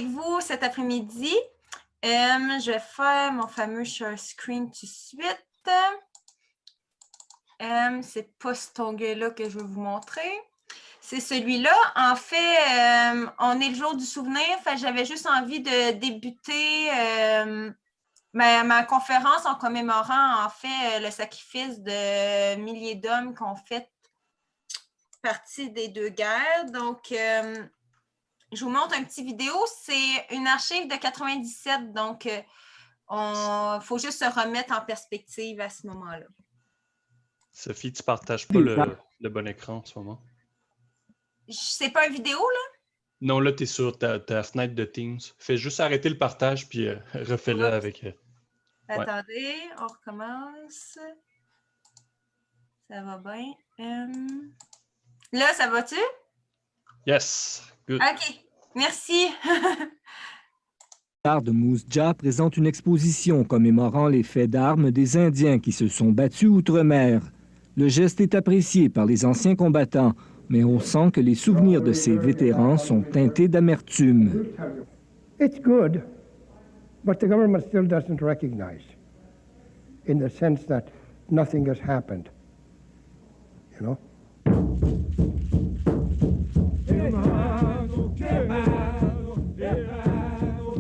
avec vous cet après-midi. Je vais faire mon fameux share screen tout de suite. C'est pas cet onglet-là que je vais vous montrer. C'est celui-là. En fait, on est le jour du souvenir. J'avais juste envie de débuter ma conférence en commémorant en fait le sacrifice de milliers d'hommes qui ont fait partie des deux guerres. Donc, je vous montre un petit vidéo. C'est une archive de 97, donc il faut juste se remettre en perspective à ce moment-là. Sophie, tu ne partages pas le bon écran en ce moment? C'est pas une vidéo, là? Non, là, tu es sur ta fenêtre de Teams. Fais juste arrêter le partage, puis refais-le avec... Attendez, on recommence. Ça va bien. Là, ça va-tu? Yes, good. OK, merci. L'art de Moose-Jaw présente une exposition commémorant les faits d'armes des Indiens qui se sont battus outre-mer. Le geste est apprécié par les anciens combattants, mais on sent que les souvenirs de ces vétérans sont teintés d'amertume. It's good, but the government still doesn't recognize, in the sense that nothing has happened, you know?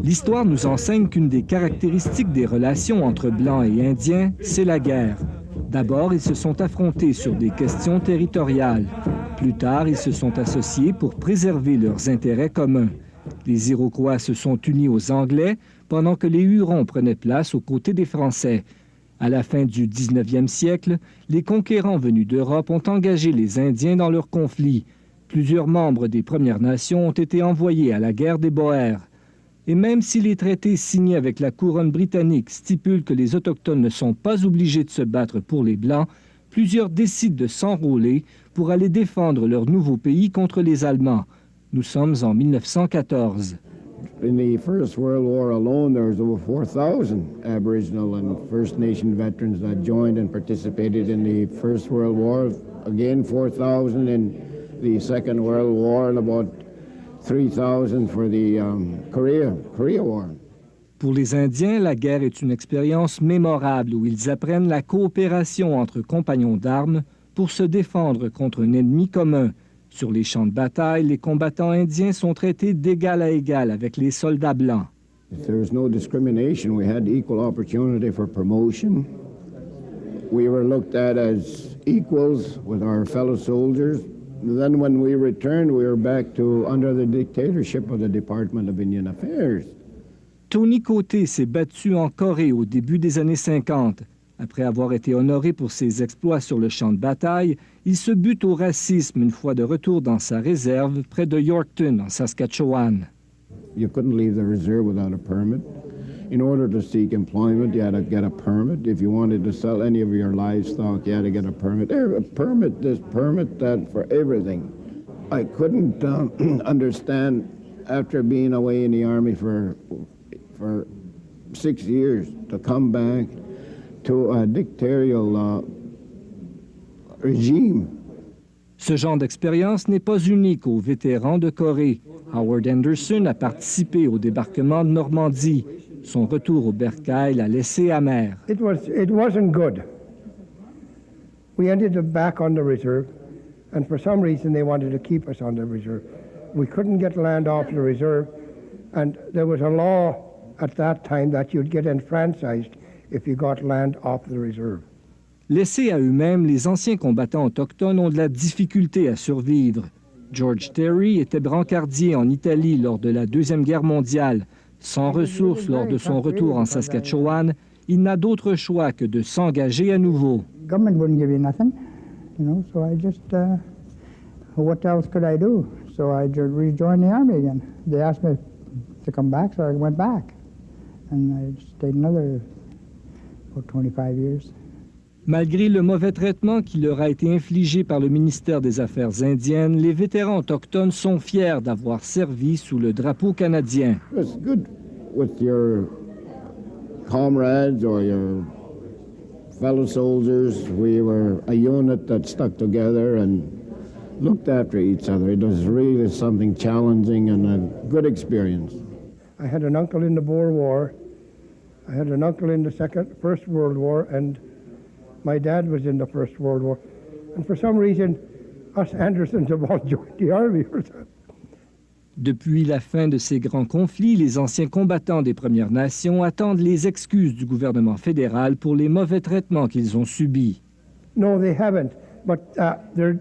L'histoire nous enseigne qu'une des caractéristiques des relations entre Blancs et Indiens, c'est la guerre. D'abord, ils se sont affrontés sur des questions territoriales. Plus tard, ils se sont associés pour préserver leurs intérêts communs. Les Iroquois se sont unis aux Anglais, pendant que les Hurons prenaient place aux côtés des Français. À la fin du 19e siècle, les conquérants venus d'Europe ont engagé les Indiens dans leur conflit. Plusieurs membres des Premières Nations ont été envoyés à la guerre des Boers. Et même si les traités signés avec la couronne britannique stipulent que les Autochtones ne sont pas obligés de se battre pour les Blancs, plusieurs décident de s'enrôler pour aller défendre leur nouveau pays contre les Allemands. Nous sommes en 1914. In the First World War alone, there was over 4,000 Aboriginal and First Nation veterans that joined and participated in the First World War. Again, 4,000 in the Second World War and about 3,000 for the Korea War. Pour les Indiens, la guerre est une expérience mémorable où ils apprennent la coopération entre compagnons d'armes pour se défendre contre un ennemi commun. Sur les champs de bataille, les combattants indiens sont traités d'égal à égal avec les soldats blancs. If there was no discrimination, we had equal opportunity for promotion. We were looked at as equals with our fellow soldiers. Then when we returned, we were back to under the dictatorship of the Department of Indian Affairs. Tony Côté s'est battu en Corée au début des années 50. Après avoir été honoré pour ses exploits sur le champ de bataille, il se bute au racisme une fois de retour dans sa réserve près de Yorkton, en Saskatchewan. You couldn't leave the reserve without a permit. In order to seek employment, you had to get a permit. If you wanted to sell any of your livestock, you had to get a permit. A permit this, permit that, for everything. I couldn't understand, after being away in the Army for 6 years, to come back to a dictatorial regime. Ce genre d'expérience n'est pas unique aux vétérans de Corée. Howard Anderson a participé au débarquement de Normandie. Son retour au bercail l'a laissé amer. It wasn't good. We ended up back on the reserve, and for some reason they wanted to keep us on the reserve. We couldn't get land off the reserve, and there was a law at that time that you'd get enfranchised if you got land off the reserve. Laissés à eux-mêmes, les anciens combattants autochtones ont de la difficulté à survivre. George Terry était brancardier en Italie lors de la Deuxième Guerre mondiale. Sans ressources lors de son retour en Saskatchewan, il n'a d'autre choix que de s'engager à nouveau. Government wouldn't give you nothing, you know, so I just, what else could I do? So I rejoined the Army again. They asked me to come back, so I went back. And I stayed another, 25 years. Malgré le mauvais traitement qui leur a été infligé par le ministère des Affaires indiennes, les vétérans autochtones sont fiers d'avoir servi sous le drapeau canadien. It's good with your comrades or your fellow soldiers. We were a unit that stuck together and looked after each other. It was really something challenging and a good experience. I had an uncle in the Boer War. I had an uncle in the First World War, and my dad was in the First World War. And for some reason, us Andersons have all joined the army. Depuis la fin de ces grands conflits, les anciens combattants des Premières Nations attendent les excuses du gouvernement fédéral pour les mauvais traitements qu'ils ont subis. No, they haven't, but they're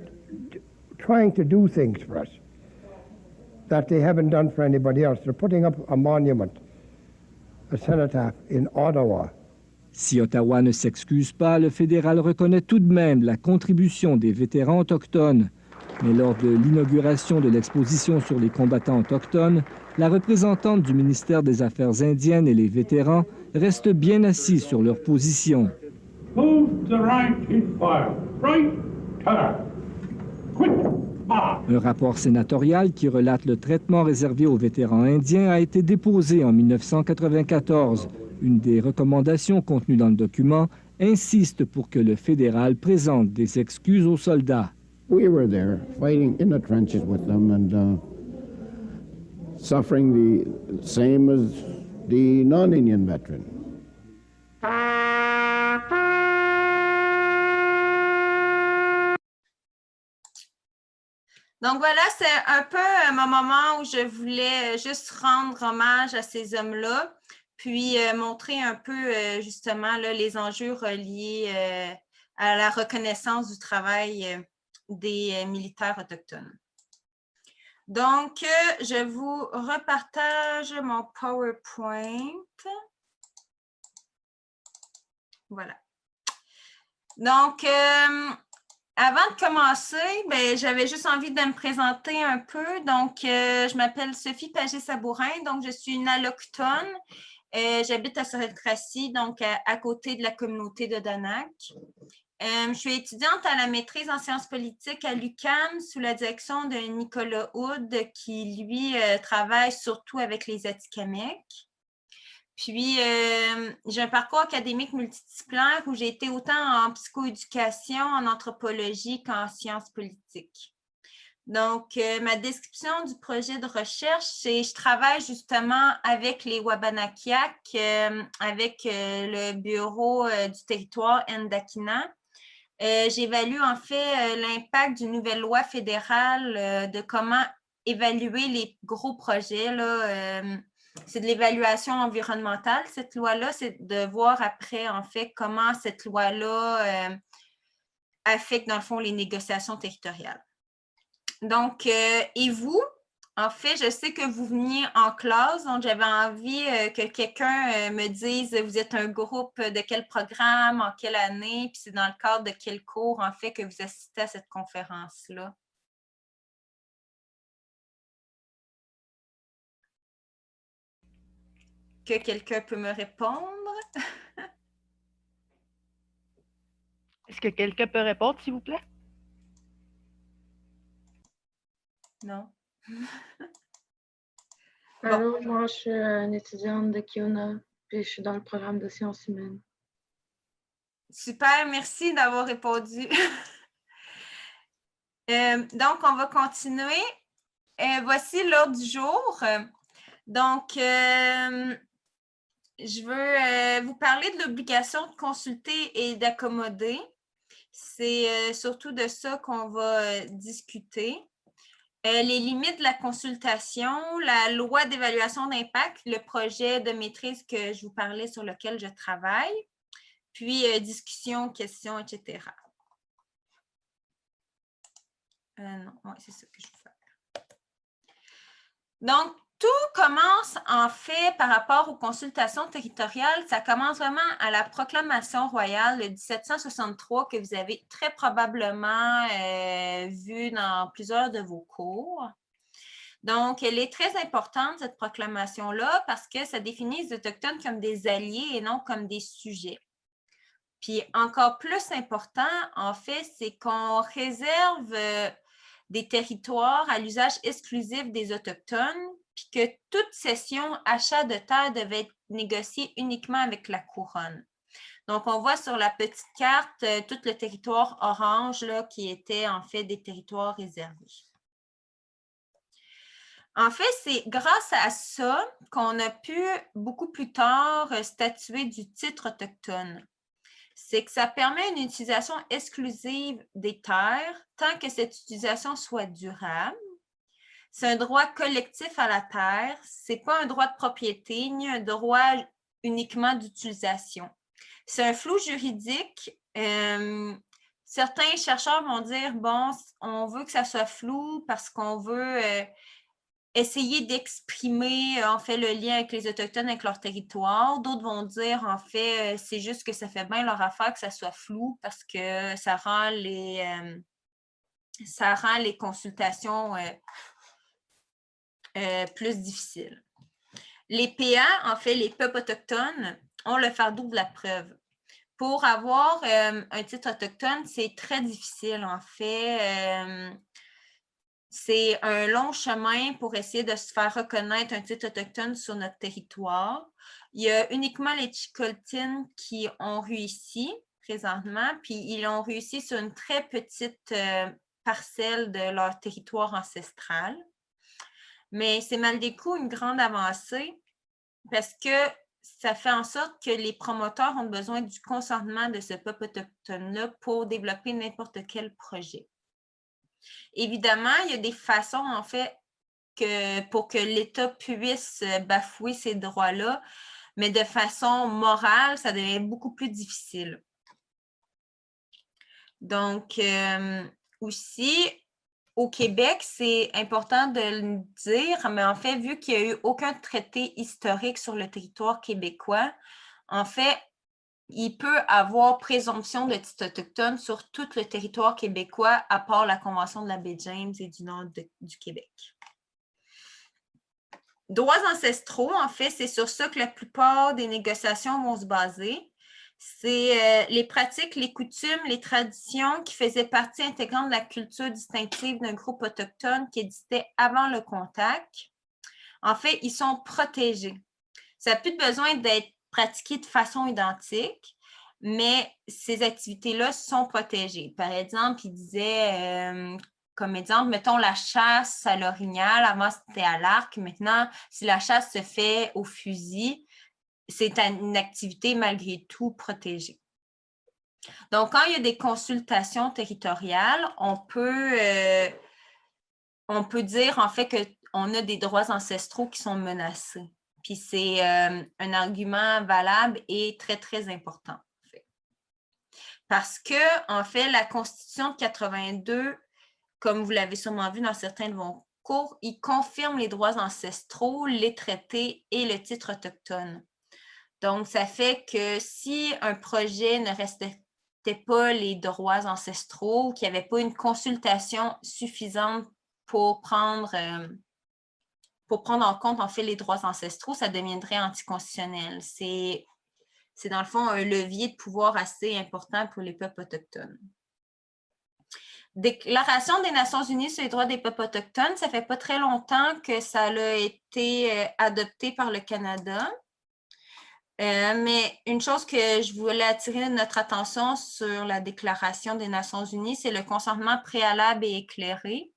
trying to do things for us that they haven't done for anybody else. They're putting up a monument, a cenotaph in Ottawa. Si Ottawa ne s'excuse pas, le fédéral reconnaît tout de même la contribution des vétérans autochtones. Mais lors de l'inauguration de l'exposition sur les combattants autochtones, la représentante du ministère des Affaires indiennes et les vétérans restent bien assis sur leur position. Un rapport sénatorial qui relate le traitement réservé aux vétérans indiens a été déposé en 1994. Une des recommandations contenues dans le document insiste pour que le fédéral présente des excuses aux soldats. We were there fighting in the trenches with them and suffering the same as the non-Indian veteran. Donc voilà, c'est un peu mon moment où je voulais juste rendre hommage à ces hommes-là, puis montrer un peu justement là, les enjeux reliés à la reconnaissance du travail des militaires autochtones. Donc, je vous repartage mon PowerPoint. Voilà. Donc, avant de commencer, ben, j'avais juste envie de me présenter un peu. Donc, je m'appelle Sophie Pagé-Sabourin, donc je suis une allochtone. J'habite à Sorel-Tracy, donc à côté de la communauté de Danak. Je suis étudiante à la maîtrise en sciences politiques à l'UQAM sous la direction de Nicolas Hood qui, lui, travaille surtout avec les Atikamekw. Puis, j'ai un parcours académique multidisciplinaire où j'ai été autant en psychoéducation, en anthropologie qu'en sciences politiques. Donc, ma description du projet de recherche, c'est je travaille justement avec les Wabanakiak, avec le bureau du territoire Ndakina. J'évalue en fait l'impact d'une nouvelle loi fédérale de comment évaluer les gros projets. C'est de l'évaluation environnementale, cette loi-là. C'est de voir après, en fait, comment cette loi-là affecte, dans le fond, les négociations territoriales. Donc, et vous? En fait, je sais que vous veniez en classe, donc j'avais envie que quelqu'un me dise, vous êtes un groupe de quel programme, en quelle année, puis c'est dans le cadre de quel cours, en fait, que vous assistez à cette conférence-là. Que quelqu'un peut me répondre? Est-ce que quelqu'un peut répondre, s'il vous plaît? Non. Alors, moi, je suis une étudiante de Kiona, puis je suis dans le programme de sciences humaines. Super, merci d'avoir répondu. Donc, on va continuer. Voici l'ordre du jour. Donc, je veux vous parler de l'obligation de consulter et d'accommoder. C'est surtout de ça qu'on va discuter. Les limites de la consultation, la loi d'évaluation d'impact, le projet de maîtrise que je vous parlais sur lequel je travaille, puis discussion, questions, etc. Non, ouais, c'est ça que je veux faire. Donc, tout commence en fait par rapport aux consultations territoriales. Ça commence vraiment à la proclamation royale de 1763 que vous avez très probablement vu dans plusieurs de vos cours. Donc, elle est très importante, cette proclamation-là, parce que ça définit les Autochtones comme des alliés et non comme des sujets. Puis, encore plus important, en fait, c'est qu'on réserve des territoires à l'usage exclusif des Autochtones, puis que toute cession, achat de terre devait être négociée uniquement avec la couronne. Donc, on voit sur la petite carte tout le territoire orange là, qui était en fait des territoires réservés. En fait, c'est grâce à ça qu'on a pu beaucoup plus tard statuer du titre autochtone. C'est que ça permet une utilisation exclusive des terres tant que cette utilisation soit durable. C'est un droit collectif à la terre, ce n'est pas un droit de propriété ni un droit uniquement d'utilisation. C'est un flou juridique. Certains chercheurs vont dire, bon, on veut que ça soit flou parce qu'on veut essayer d'exprimer, en fait, le lien avec les Autochtones, avec leur territoire. D'autres vont dire, en fait, c'est juste que ça fait bien leur affaire que ça soit flou parce que ça rend les consultations plus difficiles. Les PA, en fait, les peuples autochtones, ont le fardeau de la preuve. Pour avoir un titre autochtone, c'est très difficile, en fait. C'est un long chemin pour essayer de se faire reconnaître un titre autochtone sur notre territoire. Il y a uniquement les Chicoltines qui ont réussi présentement, puis ils ont réussi sur une très petite parcelle de leur territoire ancestral. Mais c'est malgré tout une grande avancée parce que ça fait en sorte que les promoteurs ont besoin du consentement de ce peuple autochtone-là pour développer n'importe quel projet. Évidemment, il y a des façons, en fait, pour que l'État puisse bafouer ces droits-là, mais de façon morale, ça devient beaucoup plus difficile. Donc, aussi, au Québec, c'est important de le dire, mais en fait, vu qu'il n'y a eu aucun traité historique sur le territoire québécois, en fait, il peut avoir présomption de titre autochtone sur tout le territoire québécois, à part la Convention de la baie James et du nord du Québec. Droits ancestraux, en fait, c'est sur ça que la plupart des négociations vont se baser. C'est les pratiques, les coutumes, les traditions qui faisaient partie intégrante de la culture distinctive d'un groupe autochtone qui existait avant le contact. En fait, ils sont protégés. Ça n'a plus besoin d'être pratiqué de façon identique, mais ces activités-là sont protégées. Par exemple, il disait, comme exemple, mettons la chasse à l'orignal, avant c'était à l'arc, maintenant, si la chasse se fait au fusil, c'est une activité malgré tout protégée. Donc, quand il y a des consultations territoriales, on peut dire en fait qu'on a des droits ancestraux qui sont menacés. Puis c'est un argument valable et très, très important. En fait. Parce que, en fait, la Constitution de 82, comme vous l'avez sûrement vu dans certains de vos cours, il confirme les droits ancestraux, les traités et le titre autochtone. Donc, ça fait que si un projet ne respectait pas les droits ancestraux, qu'il n'y avait pas une consultation suffisante pour prendre en compte, en fait, les droits ancestraux, ça deviendrait anticonstitutionnel. C'est dans le fond un levier de pouvoir assez important pour les peuples autochtones. Déclaration des Nations unies sur les droits des peuples autochtones, ça fait pas très longtemps que ça a été adopté par le Canada. Mais une chose que je voulais attirer notre attention sur la Déclaration des Nations unies, c'est le consentement préalable et éclairé.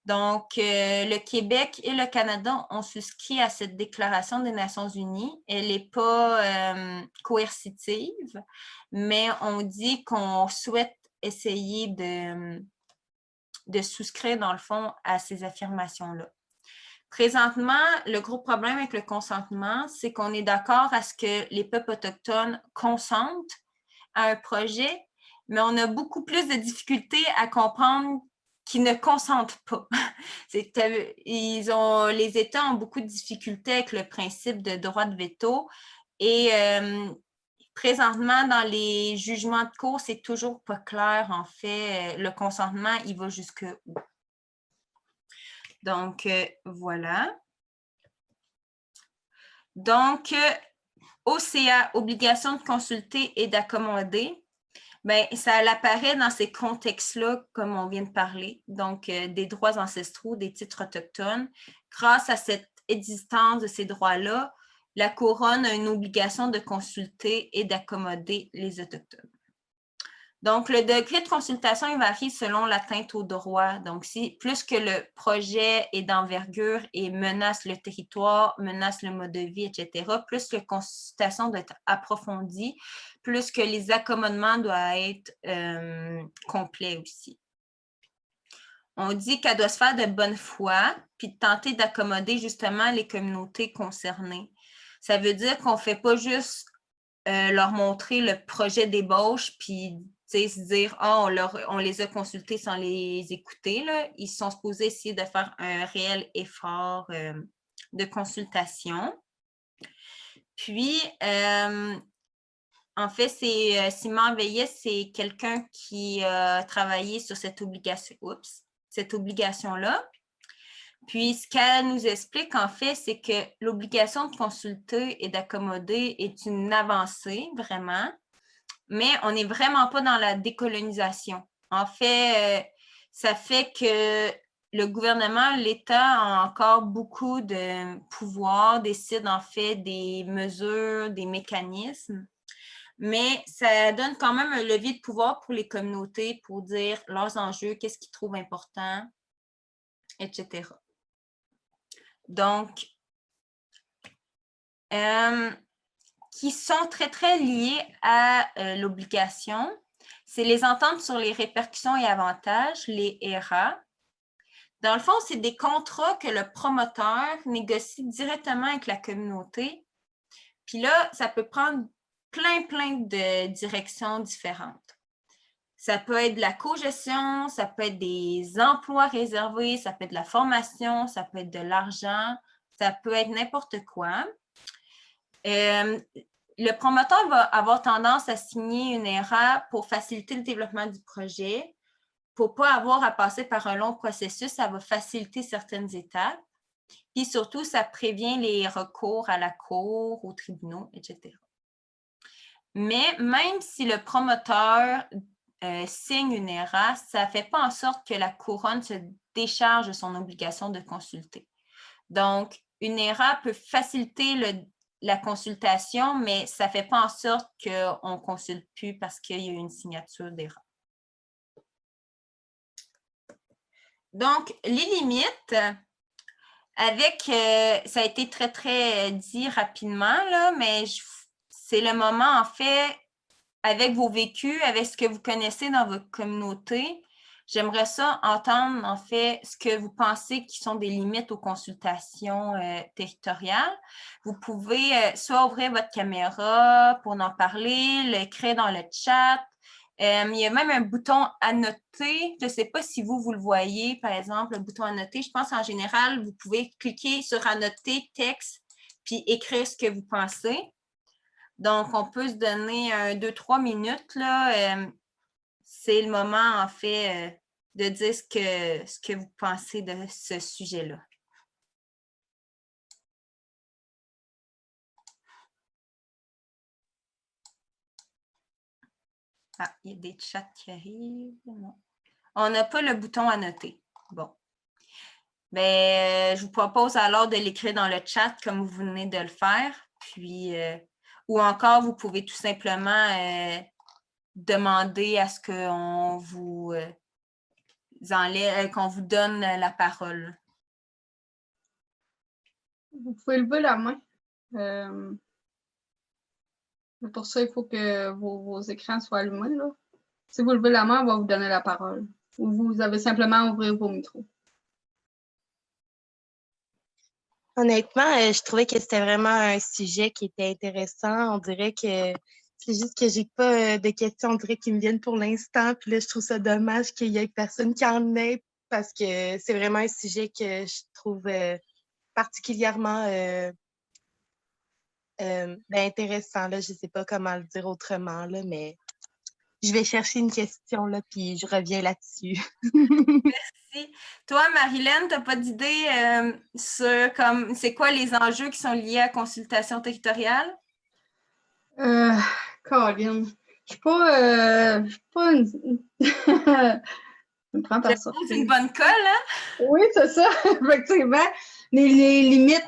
Donc, le Québec et le Canada ont souscrit à cette Déclaration des Nations unies. Elle n'est pas coercitive, mais on dit qu'on souhaite essayer de souscrire, dans le fond, à ces affirmations-là. Présentement, le gros problème avec le consentement, c'est qu'on est d'accord à ce que les peuples autochtones consentent à un projet, mais on a beaucoup plus de difficultés à comprendre qu'ils ne consentent pas. Les États ont beaucoup de difficultés avec le principe de droit de veto et présentement, dans les jugements de cour, c'est toujours pas clair, en fait, le consentement, il va jusqu'où. Donc, voilà. Donc, OCA, obligation de consulter et d'accommoder. Bien, ça apparaît dans ces contextes-là, comme on vient de parler, donc des droits ancestraux, des titres autochtones. Grâce à cette existence de ces droits-là, la Couronne a une obligation de consulter et d'accommoder les Autochtones. Donc, le degré de consultation, il varie selon l'atteinte au droit. Donc, si plus que le projet est d'envergure et menace le territoire, menace le mode de vie, etc., plus que la consultation doit être approfondie, plus que les accommodements doivent être complets aussi. On dit qu'elle doit se faire de bonne foi, puis de tenter d'accommoder justement les communautés concernées. Ça veut dire qu'on ne fait pas juste leur montrer le projet d'ébauche, puis se dire « Ah, on les a consultés sans les écouter. » Ils sont supposés essayer de faire un réel effort de consultation. Puis, en fait, Simon Veillet, c'est quelqu'un qui a travaillé sur cette obligation-là. Puis, ce qu'elle nous explique, en fait, c'est que l'obligation de consulter et d'accommoder est une avancée, vraiment, mais on n'est vraiment pas dans la décolonisation. En fait, ça fait que le gouvernement, l'État a encore beaucoup de pouvoir, décide en fait des mesures, des mécanismes, mais ça donne quand même un levier de pouvoir pour les communautés pour dire leurs enjeux, qu'est-ce qu'ils trouvent important, etc. Donc, qui sont très, très liés à l'obligation, c'est les ententes sur les répercussions et avantages, les ERA. Dans le fond, c'est des contrats que le promoteur négocie directement avec la communauté. Puis là, ça peut prendre plein de directions différentes. Ça peut être de la cogestion, ça peut être des emplois réservés, ça peut être de la formation, ça peut être de l'argent, ça peut être n'importe quoi. Le promoteur va avoir tendance à signer une ERA pour faciliter le développement du projet. Pour ne pas avoir à passer par un long processus, ça va faciliter certaines étapes. Puis surtout, ça prévient les recours à la cour, aux tribunaux, etc. Mais même si le promoteur signe une ERA, ça ne fait pas en sorte que la couronne se décharge de son obligation de consulter. Donc, une ERA peut faciliter la consultation, mais ça ne fait pas en sorte qu'on ne consulte plus parce qu'il y a une signature d'ERA. Donc, les limites, ça a été très, très dit rapidement, là, mais c'est le moment, en fait, avec vos vécus, avec ce que vous connaissez dans votre communauté, j'aimerais ça entendre, en fait, ce que vous pensez qui sont des limites aux consultations territoriales. Vous pouvez soit ouvrir votre caméra pour en parler, l'écrire dans le chat. Il y a même un bouton « Annoter ». Je ne sais pas si vous le voyez, par exemple, le bouton « Annoter ». Je pense en général, vous pouvez cliquer sur « Annoter », texte, puis écrire ce que vous pensez. Donc, on peut se donner 2-3 minutes, là. C'est le moment, en fait, de dire ce que vous pensez de ce sujet-là. Ah, il y a des chats qui arrivent. Non. On n'a pas le bouton « Annoter ». Bon. Bien, je vous propose alors de l'écrire dans le chat comme vous venez de le faire. Puis, ou encore, vous pouvez tout simplement demander à ce qu'on vous qu'on vous donne la parole. Vous pouvez lever la main. Pour ça, il faut que vos écrans soient allumés, là. Si vous levez la main, on va vous donner la parole. Ou vous avez simplement à ouvrir vos micros. Honnêtement, je trouvais que c'était vraiment un sujet qui était intéressant. On dirait que c'est juste que j'ai pas de questions, on dirait, qui me viennent pour l'instant. Puis là, je trouve ça dommage qu'il y ait personne qui en ait parce que c'est vraiment un sujet que je trouve particulièrement intéressant. Là. Je sais pas comment le dire autrement, là, mais je vais chercher une question, là, puis je reviens là-dessus. Merci. Toi, Marilyn, tu n'as pas d'idée sur c'est quoi les enjeux qui sont liés à la consultation territoriale? Colin, je suis pas une... Je me prends par surprise. C'est une bonne colle, hein? Oui, c'est ça, effectivement. Les limites,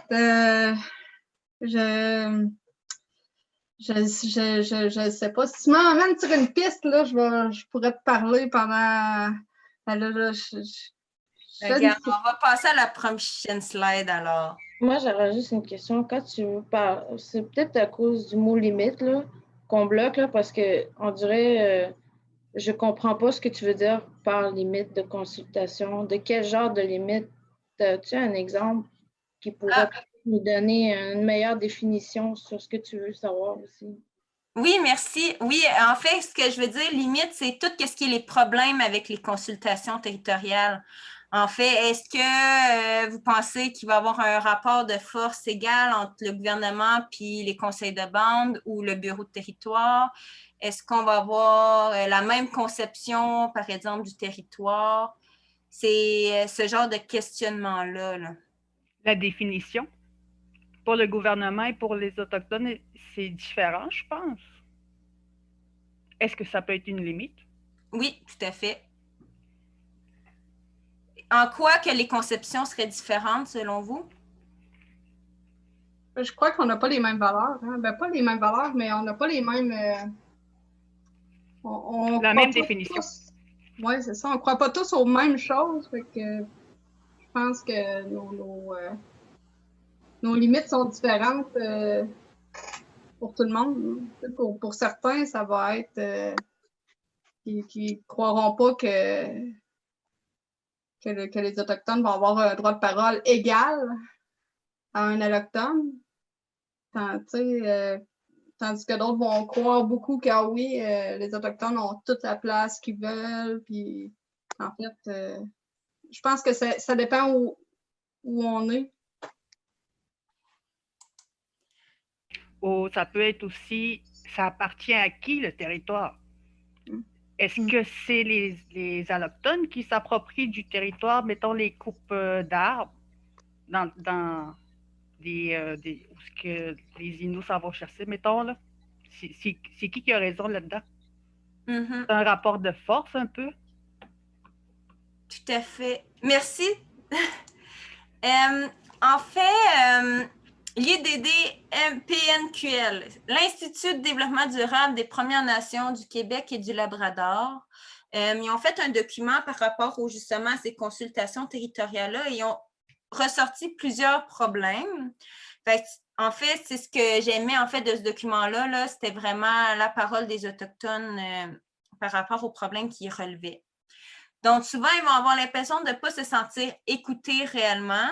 Je sais pas. Si tu m'emmènes sur une piste, là, je pourrais te parler pendant. Ben là, Regarde, on va passer à la prochaine slide alors. Moi, j'aurais juste une question. Quand tu parles, c'est peut-être à cause du mot limite là, qu'on bloque, là, parce qu'on dirait, je comprends pas ce que tu veux dire par limite de consultation. De quel genre de limite? As-tu un exemple qui pourrait nous donner une meilleure définition sur ce que tu veux savoir aussi? Oui, merci. Oui, en fait, ce que je veux dire, limite, c'est tout ce qui est les problèmes avec les consultations territoriales. En fait, est-ce que vous pensez qu'il va y avoir un rapport de force égal entre le gouvernement puis les conseils de bande ou le bureau de territoire? Est-ce qu'on va avoir la même conception, par exemple, du territoire? C'est ce genre de questionnement-là. Là. La définition pour le gouvernement et pour les Autochtones, c'est différent, je pense. Est-ce que ça peut être une limite? Oui, tout à fait. En quoi que les conceptions seraient différentes selon vous? Je crois qu'on n'a pas les mêmes valeurs. Hein? Ben, pas les mêmes valeurs, mais on n'a pas les mêmes. La même définition. Oui, c'est ça. On ne croit pas tous aux mêmes choses. Fait que je pense que nos limites sont différentes pour tout le monde. Pour certains, ça va être qui ne croiront pas que les Autochtones vont avoir un droit de parole égal à un Allochtone. Tandis que d'autres vont croire beaucoup que oui, les Autochtones ont toute la place qu'ils veulent. Puis, en fait, je pense que ça dépend où on est. Ça peut être aussi, ça appartient à qui le territoire? Est-ce que c'est les Allochtones qui s'approprient du territoire, mettons les coupes d'arbres dans où ce que les Inuits s'en vont chercher, mettons, là? C'est qui a raison là-dedans? Mm-hmm. C'est un rapport de force un peu? Tout à fait. Merci. En fait, l'IDD-PNQL, l'Institut de développement durable des Premières Nations du Québec et du Labrador, ils ont fait un document par rapport justement à ces consultations territoriales-là et ils ont ressorti plusieurs problèmes. En fait, c'est ce que j'aimais en fait de ce document-là, là, c'était vraiment la parole des Autochtones par rapport aux problèmes qu'ils relevaient. Donc, souvent, ils vont avoir l'impression de ne pas se sentir écoutés réellement,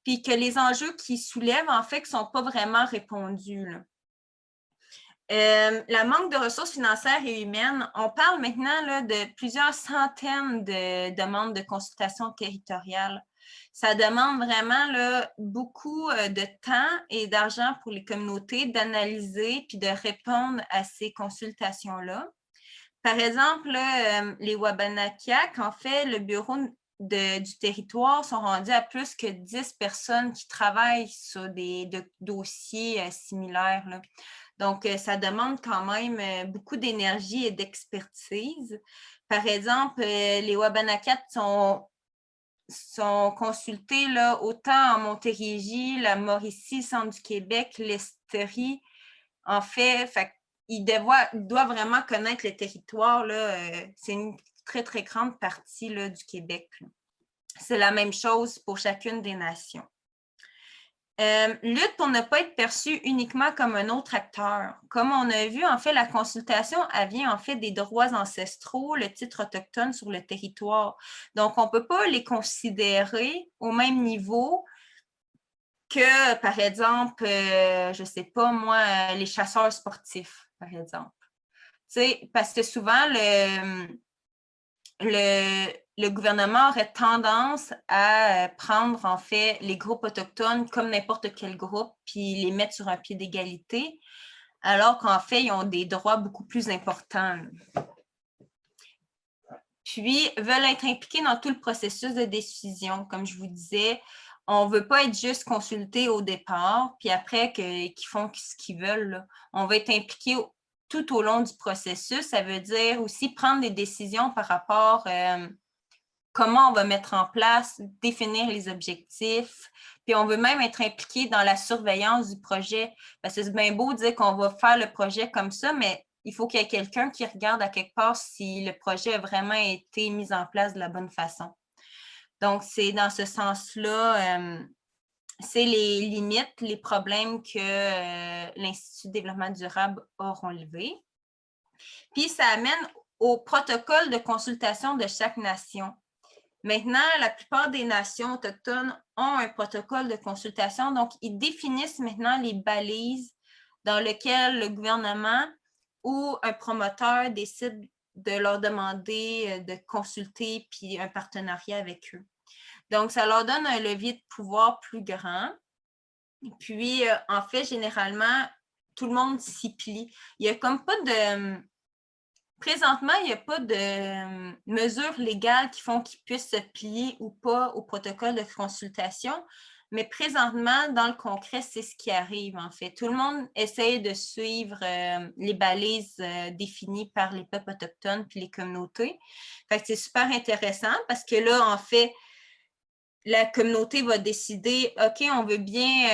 puis que les enjeux qu'ils soulèvent, en fait, ne sont pas vraiment répondus. La manque de ressources financières et humaines, on parle maintenant là, de plusieurs centaines de demandes de consultation territoriale. Ça demande vraiment là, beaucoup de temps et d'argent pour les communautés d'analyser puis de répondre à ces consultations-là. Par exemple, là, les Wabanakiak, en fait, le bureau du territoire sont rendus à plus que 10 personnes qui travaillent sur des dossiers similaires. Là. Donc, ça demande quand même beaucoup d'énergie et d'expertise. Par exemple, les Wabanakiak sont consultés là, autant en Montérégie, la Mauricie, le centre du Québec, l'Estrie. En fait, il doit vraiment connaître le territoire. C'est une très, très grande partie là, du Québec. C'est la même chose pour chacune des nations. Lutte pour ne pas être perçu uniquement comme un autre acteur. Comme on a vu, en fait, la consultation, elle vient en fait des droits ancestraux, le titre autochtone sur le territoire. Donc, on ne peut pas les considérer au même niveau que, par exemple, je ne sais pas moi, les chasseurs sportifs, par exemple. Parce que souvent, le gouvernement aurait tendance à prendre, en fait, les groupes autochtones comme n'importe quel groupe, puis les mettre sur un pied d'égalité, alors qu'en fait, ils ont des droits beaucoup plus importants. Puis, veulent être impliqués dans tout le processus de décision. Comme je vous disais, on ne veut pas être juste consulté au départ, puis après qu'ils font ce qu'ils veulent. Là. On veut être impliqué tout au long du processus. Ça veut dire aussi prendre des décisions par rapport comment on va mettre en place, définir les objectifs, puis on veut même être impliqué dans la surveillance du projet. Parce que c'est bien beau de dire qu'on va faire le projet comme ça, mais il faut qu'il y ait quelqu'un qui regarde à quelque part si le projet a vraiment été mis en place de la bonne façon. Donc, c'est dans ce sens-là, c'est les limites, les problèmes que l'Institut de développement durable a relevés. Puis, ça amène au protocole de consultation de chaque nation. Maintenant, la plupart des nations autochtones ont un protocole de consultation, donc ils définissent maintenant les balises dans lesquelles le gouvernement ou un promoteur décide de leur demander de consulter puis un partenariat avec eux. Donc, ça leur donne un levier de pouvoir plus grand. Puis, en fait, généralement, tout le monde s'y plie. Il n'y a comme pas de... Présentement, il n'y a pas de mesures légales qui font qu'ils puissent se plier ou pas au protocole de consultation, mais présentement, dans le concret, c'est ce qui arrive, en fait. Tout le monde essaye de suivre les balises définies par les peuples autochtones puis les communautés. Fait que c'est super intéressant parce que là, en fait, la communauté va décider, OK, on veut bien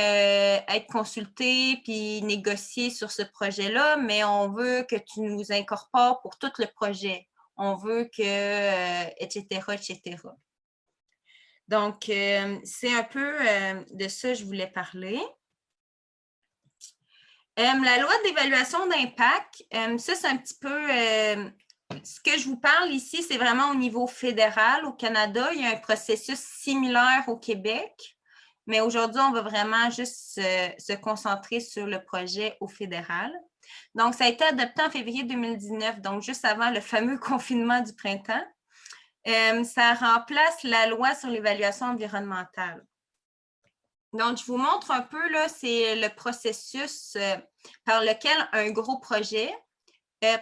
être consulté puis négocier sur ce projet-là, mais on veut que tu nous incorpores pour tout le projet. On veut que, etc., etc. Donc, c'est un peu de ça que je voulais parler. La loi d'évaluation d'impact, ça, c'est un petit peu... ce que je vous parle ici, c'est vraiment au niveau fédéral au Canada. Il y a un processus similaire au Québec, mais aujourd'hui, on va vraiment juste se concentrer sur le projet au fédéral. Donc, ça a été adopté en février 2019, donc juste avant le fameux confinement du printemps. Ça remplace la loi sur l'évaluation environnementale. Donc, je vous montre un peu, là, c'est le processus par lequel un gros projet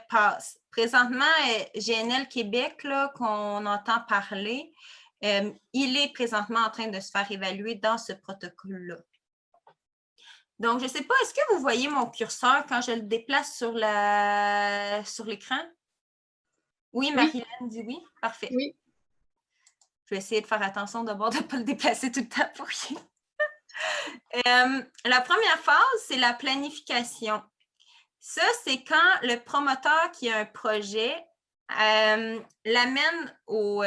passe. Présentement, GNL Québec, qu'on entend parler, il est présentement en train de se faire évaluer dans ce protocole-là. Donc, je ne sais pas, est-ce que vous voyez mon curseur quand je le déplace sur l'écran? Oui, Marilyn dit oui? Parfait. Oui. Je vais essayer de faire attention d'abord de ne pas le déplacer tout le temps pour rien. La première phase, c'est la planification. Ça, c'est quand le promoteur qui a un projet l'amène au...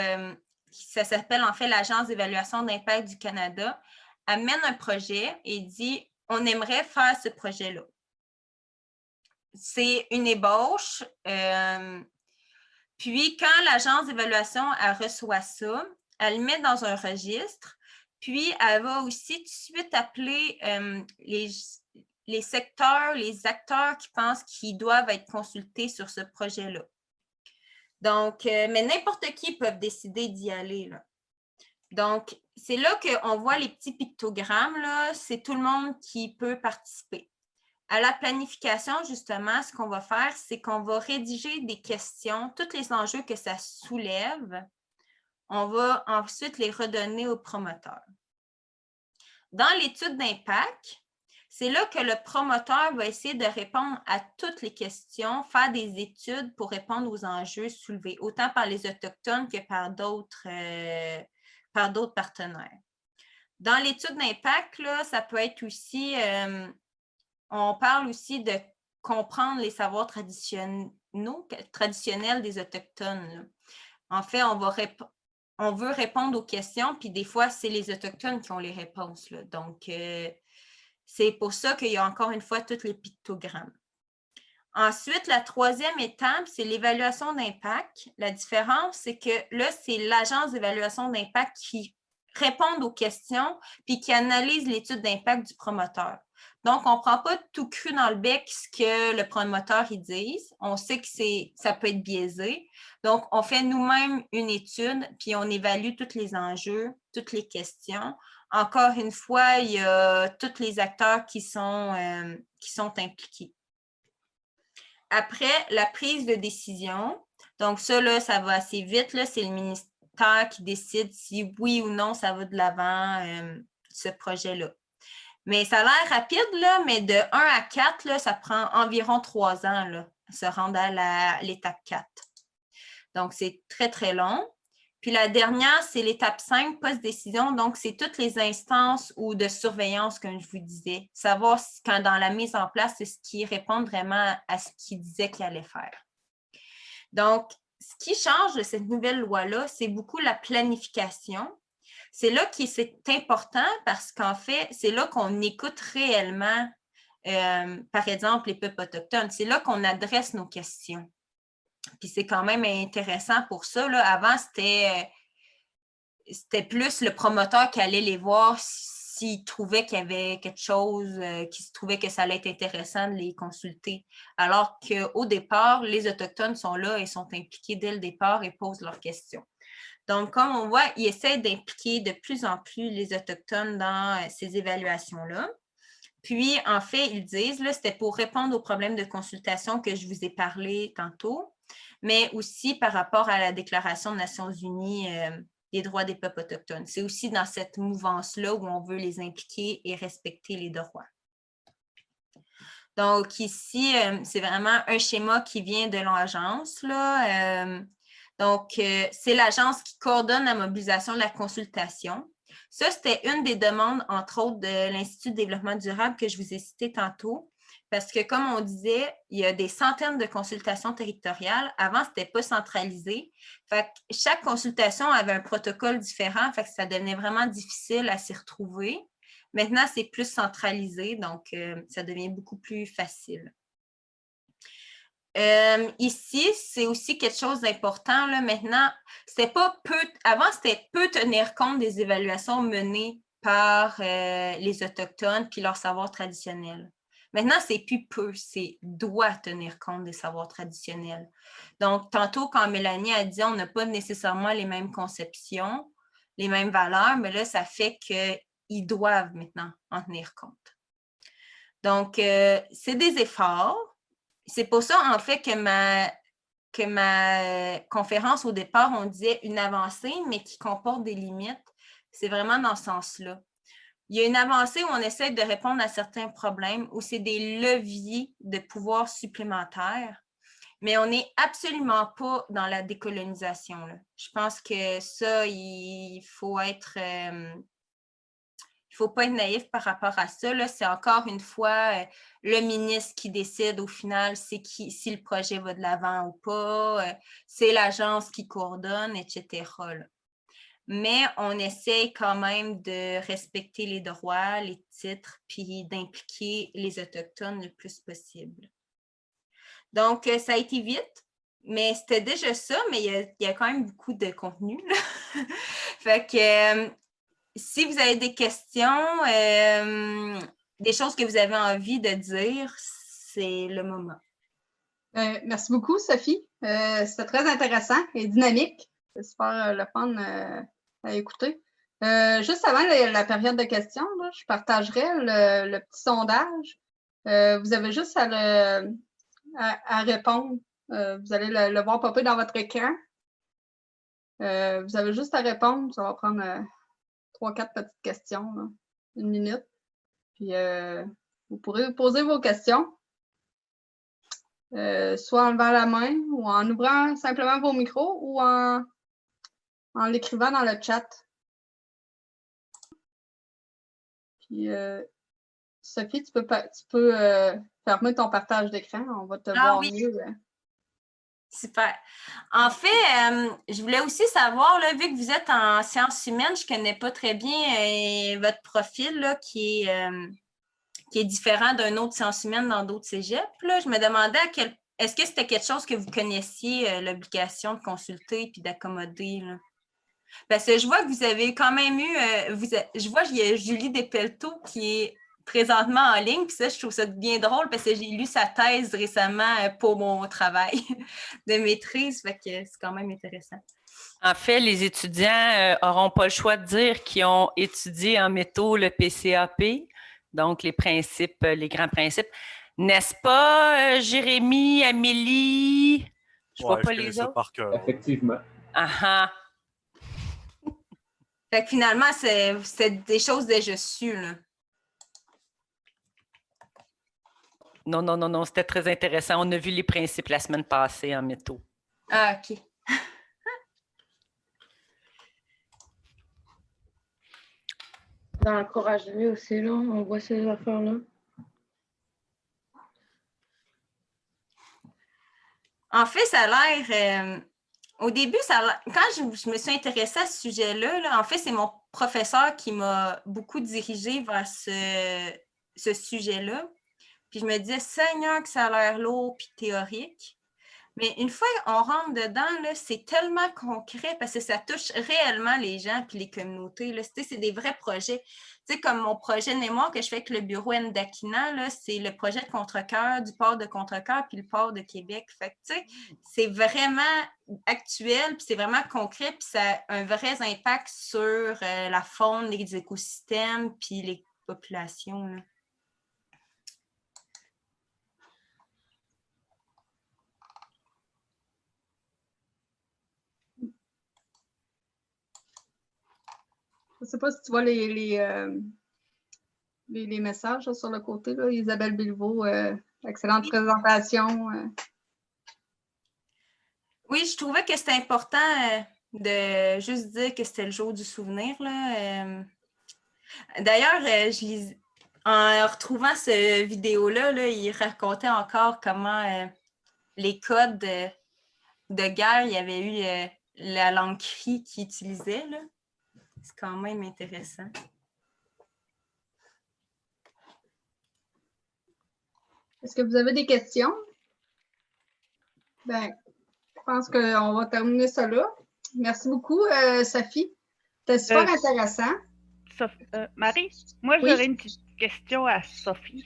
ça s'appelle en fait l'Agence d'évaluation d'impact du Canada, amène un projet et dit « on aimerait faire ce projet-là ». C'est une ébauche. Puis, quand l'Agence d'évaluation reçoit ça, elle le met dans un registre, puis elle va aussi tout de suite appeler les secteurs, les acteurs qui pensent qu'ils doivent être consultés sur ce projet-là. Donc, mais n'importe qui peut décider d'y aller, là. Donc, c'est là qu'on voit les petits pictogrammes, là, c'est tout le monde qui peut participer. À la planification, justement, ce qu'on va faire, c'est qu'on va rédiger des questions, tous les enjeux que ça soulève, on va ensuite les redonner aux promoteurs. Dans l'étude d'impact, c'est là que le promoteur va essayer de répondre à toutes les questions, faire des études pour répondre aux enjeux soulevés, autant par les Autochtones que par d'autres partenaires. Dans l'étude d'impact, ça peut être aussi, on parle aussi de comprendre les savoirs traditionnels des Autochtones, là. En fait, on veut répondre aux questions, puis des fois, c'est les Autochtones qui ont les réponses, là. Donc, c'est pour ça qu'il y a encore une fois tous les pictogrammes. Ensuite, la troisième étape, c'est l'évaluation d'impact. La différence, c'est que là, c'est l'Agence d'évaluation d'impact qui répond aux questions puis qui analyse l'étude d'impact du promoteur. Donc, on ne prend pas tout cru dans le bec ce que le promoteur il dise. On sait que ça peut être biaisé. Donc, on fait nous-mêmes une étude puis on évalue tous les enjeux, toutes les questions. Encore une fois, il y a tous les acteurs qui sont impliqués. Après, la prise de décision. Donc, ça, là, ça va assez vite. C'est le ministère qui décide si oui ou non ça va de l'avant, ce projet-là. Mais ça a l'air rapide, là, mais de 1 à 4, là, ça prend environ 3 ans, là, se rendre à l'étape 4. Donc, c'est très, très long. Puis la dernière, c'est l'étape 5, post-décision. Donc, c'est toutes les instances ou de surveillance, comme je vous disais. Savoir si, quand dans la mise en place, c'est ce qui répond vraiment à ce qu'il disait qu'il allait faire. Donc, ce qui change de cette nouvelle loi-là, c'est beaucoup la planification. C'est là que c'est important parce qu'en fait, c'est là qu'on écoute réellement, par exemple, les peuples autochtones. C'est là qu'on adresse nos questions. Puis c'est quand même intéressant pour ça. Là. Avant, c'était plus le promoteur qui allait les voir s'il trouvait qu'il y avait quelque chose, qu'il se trouvait que ça allait être intéressant de les consulter. Alors qu'au départ, les Autochtones sont là et sont impliqués dès le départ et posent leurs questions. Donc, comme on voit, ils essaient d'impliquer de plus en plus les Autochtones dans ces évaluations-là. Puis, en fait, ils disent, là, c'était pour répondre aux problèmes de consultation que je vous ai parlé tantôt, mais aussi par rapport à la Déclaration des Nations unies des droits des peuples autochtones. C'est aussi dans cette mouvance-là où on veut les impliquer et respecter les droits. Donc, ici, c'est vraiment un schéma qui vient de l'agence, là. Donc, c'est l'agence qui coordonne la mobilisation de la consultation. Ça, c'était une des demandes, entre autres, de l'Institut de développement durable que je vous ai cité tantôt. Parce que, comme on disait, il y a des centaines de consultations territoriales. Avant, ce n'était pas centralisé. Fait que chaque consultation avait un protocole différent. Fait que ça devenait vraiment difficile à s'y retrouver. Maintenant, c'est plus centralisé, donc ça devient beaucoup plus facile. Ici, c'est aussi quelque chose d'important. Maintenant, avant, c'était peu tenir compte des évaluations menées par les Autochtones puis leur savoir traditionnel. Maintenant, c'est plus peu, c'est doit tenir compte des savoirs traditionnels. Donc, tantôt, quand Mélanie a dit on n'a pas nécessairement les mêmes conceptions, les mêmes valeurs, mais là, ça fait qu'ils doivent maintenant en tenir compte. Donc, c'est des efforts. C'est pour ça, en fait, que ma conférence, au départ, on disait une avancée, mais qui comporte des limites. C'est vraiment dans ce sens-là. Il y a une avancée où on essaie de répondre à certains problèmes, où c'est des leviers de pouvoir supplémentaires, mais on n'est absolument pas dans la décolonisation, là. Je pense que ça, il faut être... Il ne faut pas être naïf par rapport à ça. C'est encore une fois le ministre qui décide au final si le projet va de l'avant ou pas. C'est l'agence qui coordonne, etc. Là. Mais on essaie quand même de respecter les droits, les titres, puis d'impliquer les Autochtones le plus possible. Donc, ça a été vite, mais c'était déjà ça, mais il y a quand même beaucoup de contenu. Fait que... si vous avez des questions, des choses que vous avez envie de dire, c'est le moment. Merci beaucoup, Sophie. C'était très intéressant et dynamique. C'est super le fun à écouter. Juste avant la période de questions, là, je partagerai le petit sondage. Vous avez juste à répondre. Vous allez le voir popper dans votre écran. Vous avez juste à répondre. Ça va prendre 3-4 petites questions, là. 1 minute. Puis, vous pourrez poser vos questions, soit en levant la main ou en ouvrant simplement vos micros ou en l'écrivant dans le chat. Puis, Sophie, tu peux fermer ton partage d'écran. On va te voir mieux. Super. En fait, je voulais aussi savoir, là, vu que vous êtes en sciences humaines, je ne connais pas très bien votre profil là, qui est différent d'un autre sciences humaines dans d'autres cégeps. Là. Je me demandais est-ce que c'était quelque chose que vous connaissiez, l'obligation de consulter et d'accommoder? Parce que je vois que vous avez quand même eu, je vois qu'il y a Julie Despelteaux qui est présentement en ligne, puis ça, je trouve ça bien drôle parce que j'ai lu sa thèse récemment pour mon travail de maîtrise, fait que c'est quand même intéressant. En fait, les étudiants n'auront pas le choix de dire qu'ils ont étudié en métaux le PCAP, donc les principes, les grands principes. N'est-ce pas, Jérémy, Amélie? Je ne vois pas les autres. Par cœur. Effectivement. Ah. Fait que finalement, c'est des choses déjà sues, là. Non, c'était très intéressant. On a vu les principes la semaine passée en métaux. Ah, OK. dans le courage de vie aussi, là, on voit ces affaires-là. En fait, ça a l'air... au début, quand je me suis intéressée à ce sujet-là, là, en fait, c'est mon professeur qui m'a beaucoup dirigée vers ce sujet-là. Puis je me disais, Seigneur, que ça a l'air lourd puis théorique. Mais une fois qu'on rentre dedans, là, c'est tellement concret parce que ça touche réellement les gens puis les communautés. Là. C'est des vrais projets. Tu sais, comme mon projet de mémoire que je fais avec le bureau Ndakina, là, c'est le projet de Contrecoeur, du port de Contrecoeur puis le port de Québec. Fait que, tu sais, c'est vraiment actuel puis c'est vraiment concret puis ça a un vrai impact sur la faune, les écosystèmes puis les populations. Là. Je ne sais pas si tu vois les messages là, sur le côté. Là. Isabelle Bilvaux, excellente présentation. Oui, je trouvais que c'était important de juste dire que c'était le jour du souvenir. Là. D'ailleurs, en retrouvant cette vidéo-là, là, il racontait encore comment les codes de guerre, il y avait eu la langue cri qu'ils utilisaient. Là. C'est quand même intéressant. Est-ce que vous avez des questions? Ben, je pense qu'on va terminer ça là. Merci beaucoup, Sophie. C'était super intéressant. Marie, moi, j'aurais une petite question à Sophie.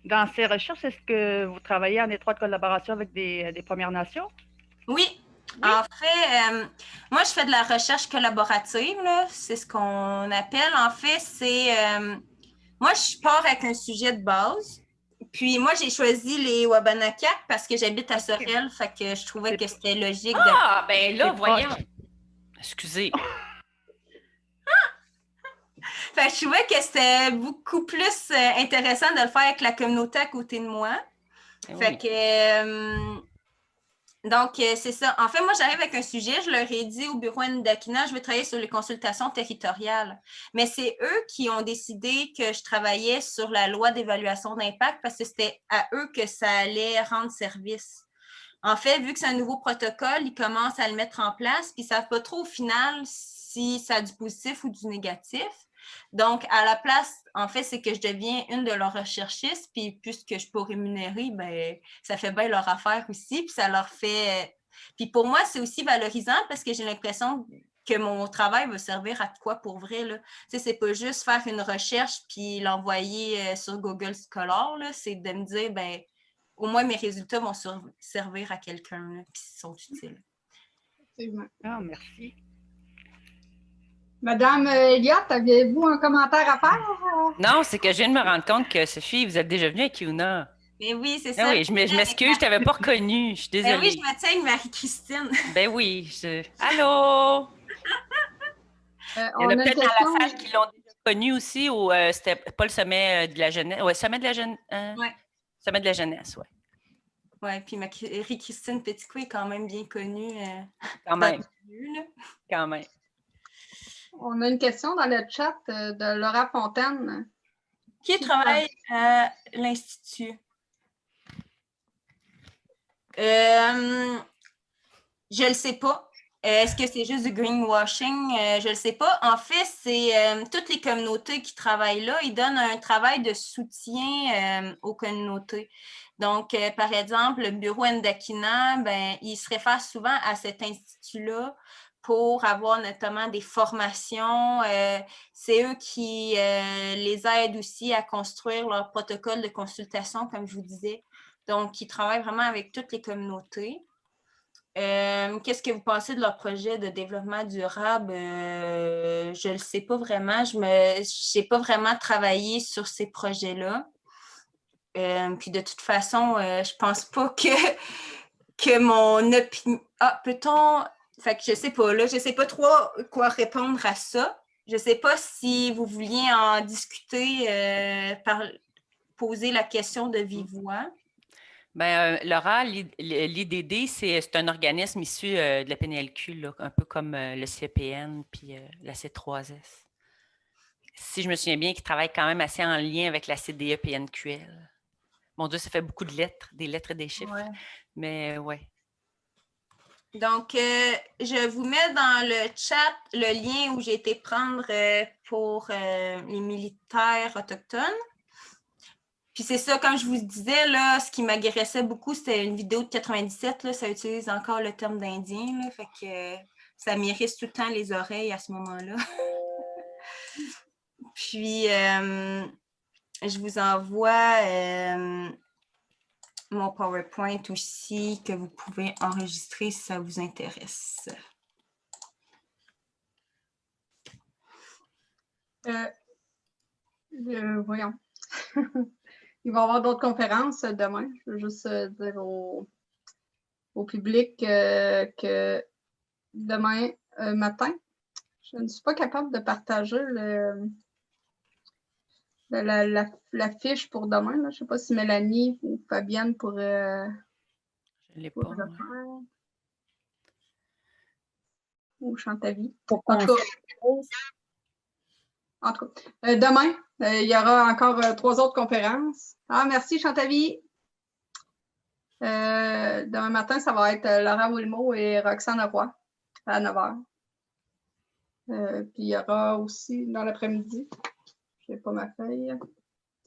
Dans ces recherches, est-ce que vous travaillez en étroite collaboration avec des Premières Nations? Oui. En fait, moi, je fais de la recherche collaborative, c'est ce qu'on appelle. En fait, c'est... moi, je pars avec un sujet de base. Puis moi, j'ai choisi les Wabanakak parce que j'habite à Sorel, fait que je trouvais que c'était logique. Ah, ben là, voyons. Excusez. Fait que je trouvais que c'était beaucoup plus intéressant de le faire avec la communauté à côté de moi. Fait que... donc, c'est ça. En fait, moi, j'arrive avec un sujet. Je leur ai dit au bureau Ndakina, je veux travailler sur les consultations territoriales. Mais c'est eux qui ont décidé que je travaillais sur la loi d'évaluation d'impact parce que c'était à eux que ça allait rendre service. En fait, vu que c'est un nouveau protocole, ils commencent à le mettre en place, puis ils ne savent pas trop au final si ça a du positif ou du négatif. Donc, à la place, en fait, c'est que je deviens une de leurs recherchistes, puis puisque je peux rémunérer, ben, ça fait bien leur affaire aussi, puis ça leur fait... Puis pour moi, c'est aussi valorisant parce que j'ai l'impression que mon travail va servir à quoi pour vrai, là. Tu sais, c'est pas juste faire une recherche puis l'envoyer sur Google Scholar, là, c'est de me dire, ben, au moins mes résultats vont servir à quelqu'un, puis ils sont utiles. Ah, merci. Madame Elliott, avez-vous un commentaire à faire? Non, c'est que je viens de me rendre compte que Sophie, vous êtes déjà venue avec Yuna. Mais oui, c'est ça. Oui, je m'excuse, je t'avais pas reconnue. Je suis désolée. Ben oui, je me tiens avec Marie-Christine. Ben oui. Allô? Il y en a peut-être dans la salle qui l'ont déjà connue aussi, ou c'était pas le sommet de la jeunesse. Oui, sommet de la jeunesse. Ouais. Sommet de la jeunesse, oui. Oui, puis Marie-Christine Petitcou est quand même bien connue. Quand même. Quand même. On a une question dans le chat de Laura Fontaine. Qui travaille à l'Institut? Je ne le sais pas. Est-ce que c'est juste du greenwashing? Je ne le sais pas. En fait, c'est toutes les communautés qui travaillent là, ils donnent un travail de soutien aux communautés. Donc, par exemple, le bureau Ndakina, ben, il se réfère souvent à cet institut-là pour avoir notamment des formations. C'est eux qui les aident aussi à construire leur protocole de consultation, comme je vous disais. Donc, ils travaillent vraiment avec toutes les communautés. Qu'est-ce que vous pensez de leur projet de développement durable? Je ne le sais pas vraiment. Je n'ai pas vraiment travaillé sur ces projets-là. Puis de toute façon, je pense pas que mon opinion... Ah, peut-on... Fait que je sais pas, là, je sais pas trop quoi répondre à ça. Je sais pas si vous vouliez en discuter, poser la question de vive voix. Bien, Laura, l'IDD, c'est un organisme issu de la PNLQ, là, un peu comme le CEPN puis la C3S. si je me souviens bien, qui travaille quand même assez en lien avec la CDE PNQL. Mon Dieu, ça fait beaucoup de lettres, des lettres et des chiffres. Ouais. Mais ouais. Donc, je vous mets dans le chat le lien où j'ai été prendre pour les militaires autochtones. Puis c'est ça, comme je vous disais, là, ce qui m'agressait beaucoup, c'était une vidéo de 97, là, ça utilise encore le terme d'Indien, là, fait que ça m'irrisse tout le temps les oreilles à ce moment-là. Puis, je vous envoie mon PowerPoint aussi que vous pouvez enregistrer si ça vous intéresse. Voyons. Il va y avoir d'autres conférences demain. Je veux juste dire au public que demain matin, je ne suis pas capable de partager la fiche pour demain. Là. Je ne sais pas si Mélanie ou Fabienne pourraient Je l'ai pas. le faire. Ou Chantavi. En tout cas, demain, il y aura encore 3 autres conférences. Ah, merci Chantavi. Demain matin, ça va être Laura Wilmot et Roxane Roy à 9h. Puis il y aura aussi dans l'après-midi. Je n'ai pas ma feuille.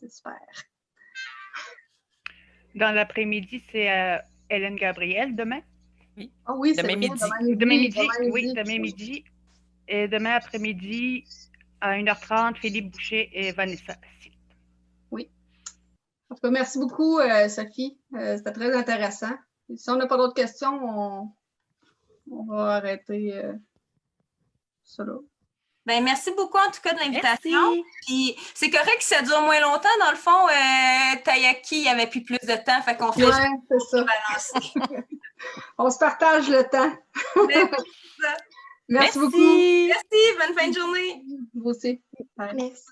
C'est super. Dans l'après-midi, c'est Hélène Gabriel demain? Oui. Ah oui, demain midi. Demain midi, oui, demain midi. Et demain après-midi, à 1h30, Philippe Boucher et Vanessa. Oui. En tout cas, merci beaucoup, Sophie. C'était très intéressant. Et si on n'a pas d'autres questions, on va arrêter ça là. Ben, merci beaucoup en tout cas de l'invitation. Puis c'est correct que ça dure moins longtemps. Dans le fond, Taiyaki, il avait plus de temps. Fait qu'on fait c'est ça. On se partage le temps. Merci beaucoup. Merci. Bonne fin de journée. Vous aussi. Merci.